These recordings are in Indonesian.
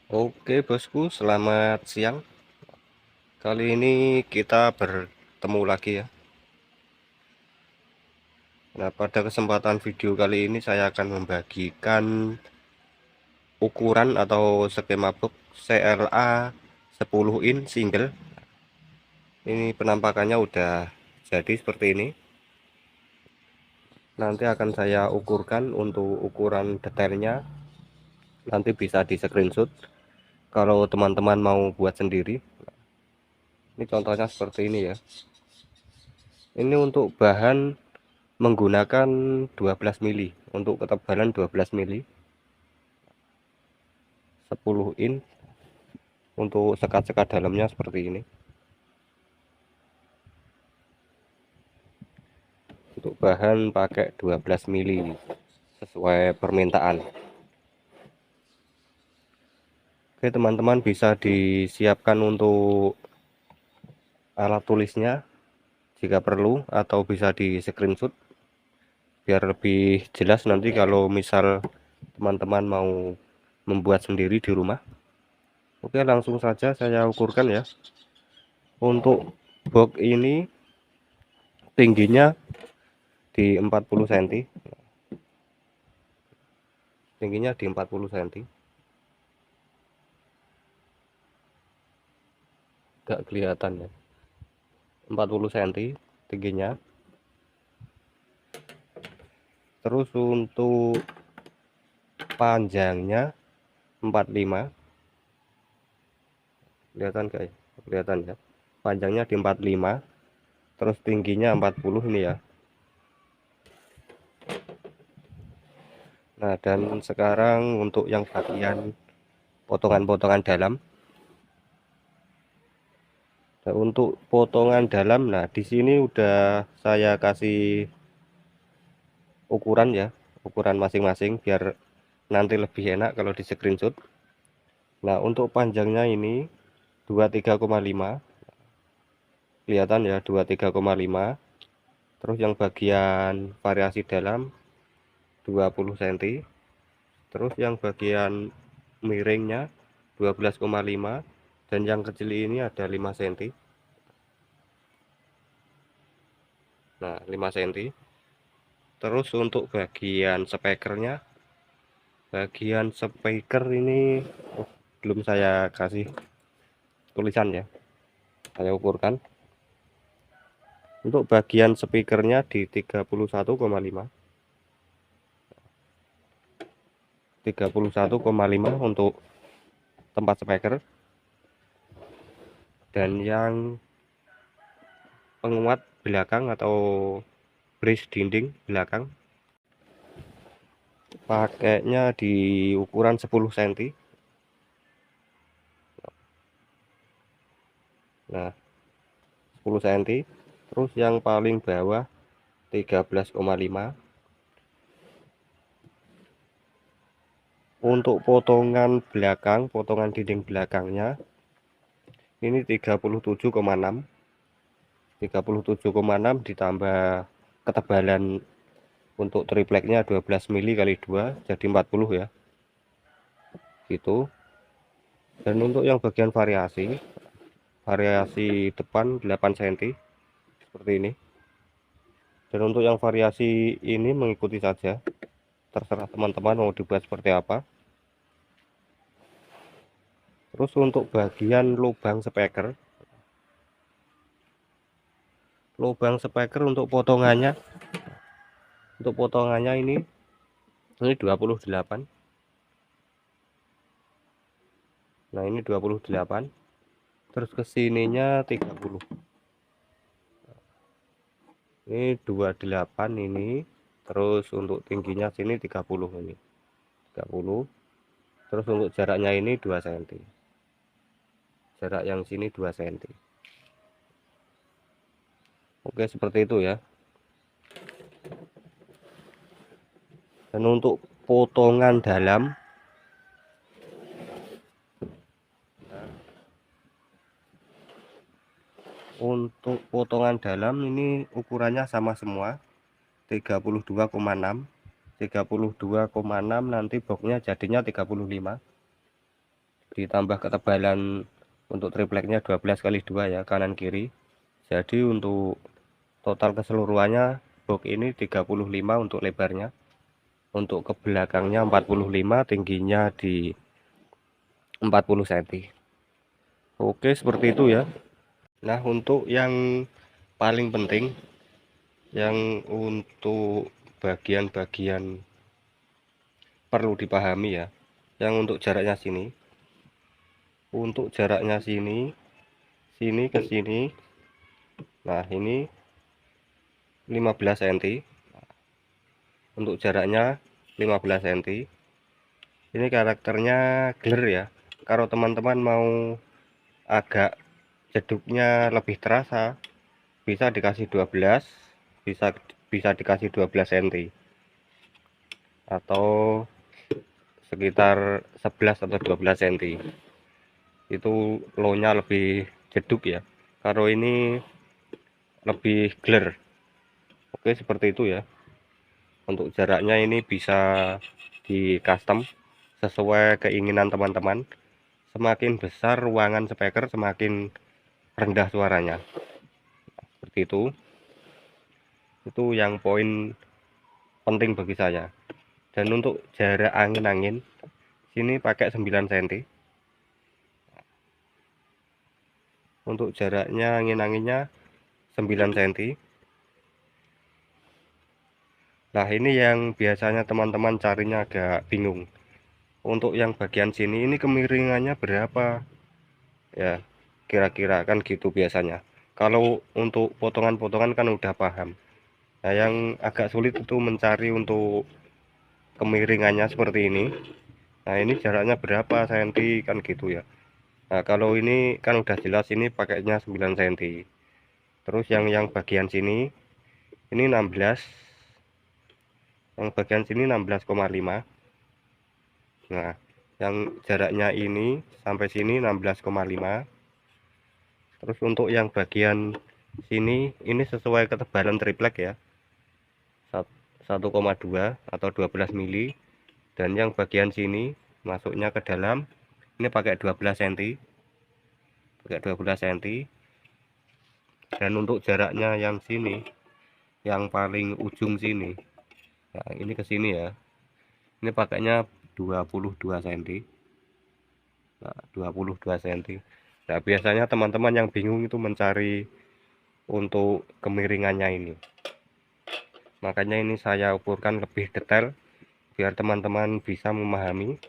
Oke bosku, selamat siang. Kali ini kita bertemu lagi ya. Nah, pada kesempatan video kali ini saya akan membagikan ukuran atau skema box CLA 10 in single. Ini penampakannya udah jadi seperti ini. Nanti akan saya ukurkan untuk ukuran detailnya. Nanti bisa di screenshot kalau teman-teman mau buat sendiri. Ini contohnya seperti ini ya. Ini untuk bahan menggunakan 12 mili untuk ketebalan 12 mili 10 in untuk sekat-sekat dalamnya seperti ini. Untuk bahan pakai 12 mili sesuai permintaan. Oke teman-teman, bisa disiapkan untuk alat tulisnya jika perlu, atau bisa di screenshot biar lebih jelas nanti kalau misal teman-teman mau membuat sendiri di rumah. Oke, langsung saja saya ukurkan ya. Untuk box ini tingginya di 40 cm, tingginya di 40 cm, gak kelihatan ya, 40 cm tingginya. Terus untuk panjangnya 45, kelihatan guys, kelihatan ya, panjangnya di 45, terus tingginya 40 ini ya. Nah, dan sekarang untuk yang bagian potongan-potongan dalam. Nah, untuk potongan dalam, nah di sini udah saya kasih ukuran ya, ukuran masing-masing biar nanti lebih enak kalau di screenshot. Nah, untuk panjangnya ini 23,5, kelihatan ya, 23,5. Terus yang bagian variasi dalam 20 cm, terus yang bagian miringnya 12,5, dan yang kecil ini ada 5 cm. Nah, 5 cm. Terus untuk bagian speaker ini belum saya kasih tulisan ya, saya ukurkan. Untuk bagian speakernya di 31,5, 31,5 untuk tempat speaker. Dan yang penguat belakang atau bridge dinding belakang pakainya di ukuran 10 cm. Nah, 10 cm. Terus yang paling bawah 13,5. Untuk potongan belakang, potongan dinding belakangnya ini 37,6. 37,6 ditambah ketebalan untuk tripleknya 12 mili kali 2 jadi 40 ya. Gitu. Dan untuk yang bagian variasi depan 8 cm seperti ini. Dan untuk yang variasi ini mengikuti saja, terserah teman-teman mau dibuat seperti apa. Terus untuk bagian lubang speaker untuk potongannya ini 28. Nah, ini 28. Terus kesininya 30. Ini 28 ini. Terus untuk tingginya sini 30 ini. 30. Terus untuk jaraknya ini 2 cm. Jarak yang sini 2 cm. Oke, seperti itu ya. Dan untuk potongan dalam, ini ukurannya sama semua, 32,6. 32,6 nanti boxnya jadinya 35. ditambah ketebalan untuk tripleknya 12x2 ya, kanan kiri. Jadi untuk total keseluruhannya box ini 35 untuk lebarnya, untuk ke belakangnya 45, tingginya di 40 cm. Oke, seperti itu ya. Nah, untuk yang paling penting, yang untuk bagian-bagian perlu dipahami ya, yang untuk jaraknya sini, sini ke sini, nah ini 15 cm, untuk jaraknya 15 cm. Ini karakternya gler ya. Kalau teman-teman mau agak jeduknya lebih terasa, bisa dikasih 12, bisa bisa dikasih 12 cm atau sekitar 11 atau 12 cm. Itu low-nya lebih jeduk ya. Kalau ini lebih gler. Oke, seperti itu ya. Untuk jaraknya ini bisa di custom sesuai keinginan teman-teman. Semakin besar ruangan speaker, semakin rendah suaranya. Seperti itu. Itu yang poin penting bagi saya. Dan untuk jarak angin-angin, sini pakai 9 cm. Untuk jaraknya angin-anginnya 9 cm. Nah, ini yang biasanya teman-teman carinya agak bingung. Untuk yang bagian sini ini kemiringannya berapa? Ya, kira-kira kan gitu biasanya. Kalau untuk potongan-potongan kan udah paham. Nah, yang agak sulit itu mencari untuk kemiringannya seperti ini. Nah, ini jaraknya berapa senti kan gitu ya. Nah, kalau ini kan udah jelas, ini pakainya 9 cm. Terus yang bagian sini ini 16. Yang bagian sini 16,5. Nah, yang jaraknya ini sampai sini 16,5. Terus untuk yang bagian sini ini sesuai ketebalan triplek ya, 1,2 atau 12 mili. Dan yang bagian sini masuknya ke dalam ini pakai 12 cm, pakai 12 cm. Dan untuk jaraknya yang sini, yang paling ujung sini, nah ini ke sini ya, ini pakainya 22 cm. Nah, 22 cm. Nah, biasanya teman-teman yang bingung itu mencari untuk kemiringannya ini. Makanya ini saya ukurkan lebih detail biar teman-teman bisa memahami.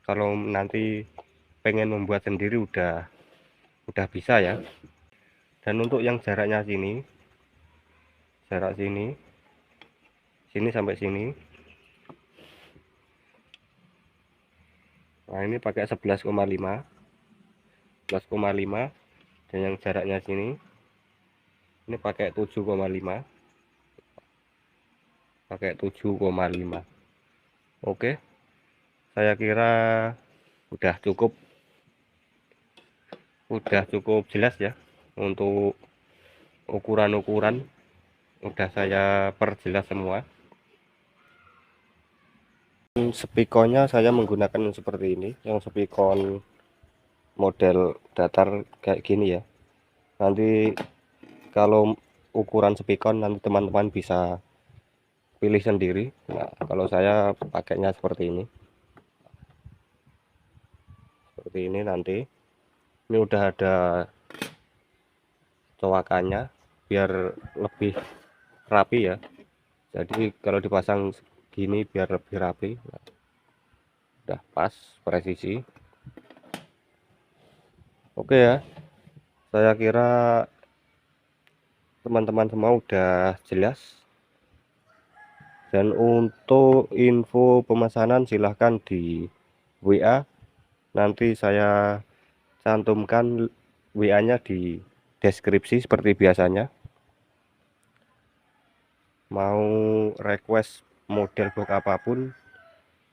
Kalau nanti pengen membuat sendiri udah bisa ya. Dan untuk yang jaraknya sini, jarak sini sampai sini, nah ini pakai 11,5, dan yang jaraknya sini ini pakai 7,5, pakai 7,5. Oke, saya kira udah cukup jelas ya. Untuk ukuran-ukuran udah saya perjelas semua. Speakernya saya menggunakan yang seperti ini, yang speaker model datar kayak gini ya. Nanti kalau ukuran speaker nanti teman-teman bisa pilih sendiri. Nah, kalau saya pakainya seperti ini nanti. Ini udah ada cowakannya biar lebih rapi ya. Jadi kalau dipasang gini biar lebih rapi. Nah, udah pas presisi. Oke ya, saya kira teman-teman semua udah jelas. Dan untuk info pemesanan silahkan di WA, nanti saya cantumkan WA nya di deskripsi seperti biasanya. Mau request model box apapun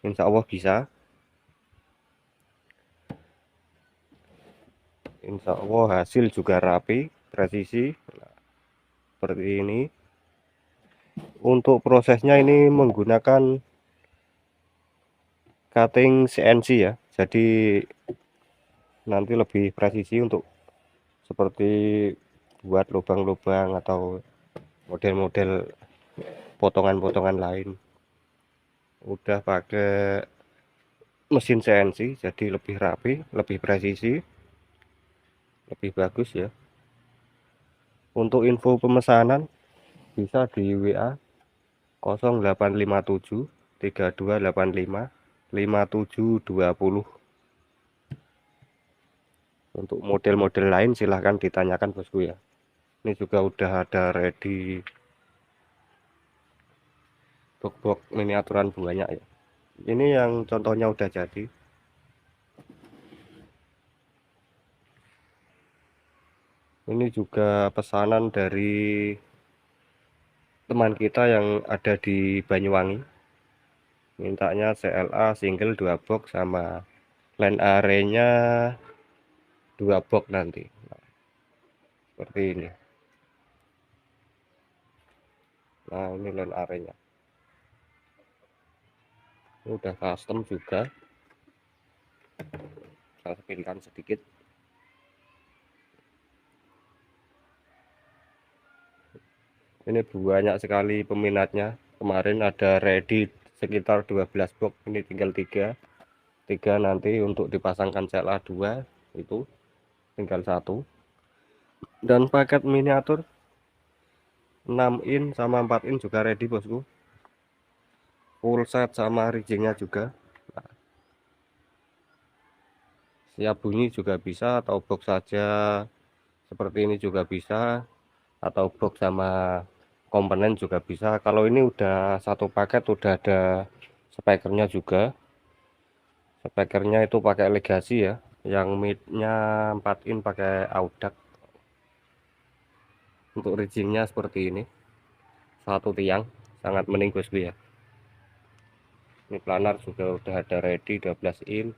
insya Allah bisa. Insya Allah hasil juga rapi, presisi. Nah, seperti ini. Untuk prosesnya ini menggunakan cutting CNC ya. Jadi nanti lebih presisi untuk seperti buat lubang-lubang atau model-model potongan-potongan lain. Udah pakai mesin CNC jadi lebih rapi, lebih presisi, lebih bagus ya. Untuk info pemesanan bisa di WA 0857 3285 5720. Untuk model-model lain silahkan ditanyakan bosku ya. Ini juga udah ada ready box-box miniaturan banyak ya. Ini yang contohnya udah jadi. Ini juga pesanan dari teman kita yang ada di Banyuwangi. Mintanya CLA single 2 box sama line array-nya 2 box nanti. Nah, seperti ini. Nah, ini line array-nya. Ini udah custom juga. Saya spinkan sedikit. Ini banyak sekali peminatnya. Kemarin ada ready sekitar 12 box, ini tinggal 3 nanti untuk dipasangkan CLA 2 itu tinggal 1. Dan paket miniatur 6 in sama 4 in juga ready bosku, full set sama riggingnya juga. Nah, siap bunyi juga bisa, atau box saja seperti ini juga bisa, atau box sama komponen juga bisa. Kalau ini udah satu paket udah ada speakernya juga. Speakernya itu pakai Legacy ya, yang midnya 4 in pakai audak. Untuk riggingnya seperti ini, satu tiang, sangat mending bosku ya. Ini planar juga udah ada ready 12 in,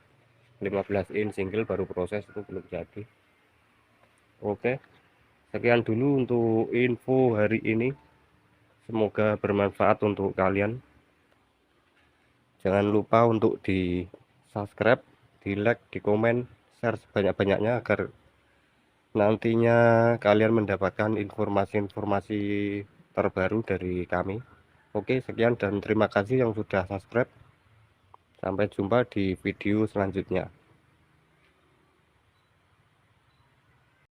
15 in single baru proses, itu belum jadi. Oke, sekian dulu untuk info hari ini, semoga bermanfaat untuk kalian. Jangan lupa untuk di subscribe, di like, di komen, share sebanyak-banyaknya agar nantinya kalian mendapatkan informasi-informasi terbaru dari kami. Oke, sekian dan terima kasih yang sudah subscribe. Sampai jumpa di video selanjutnya.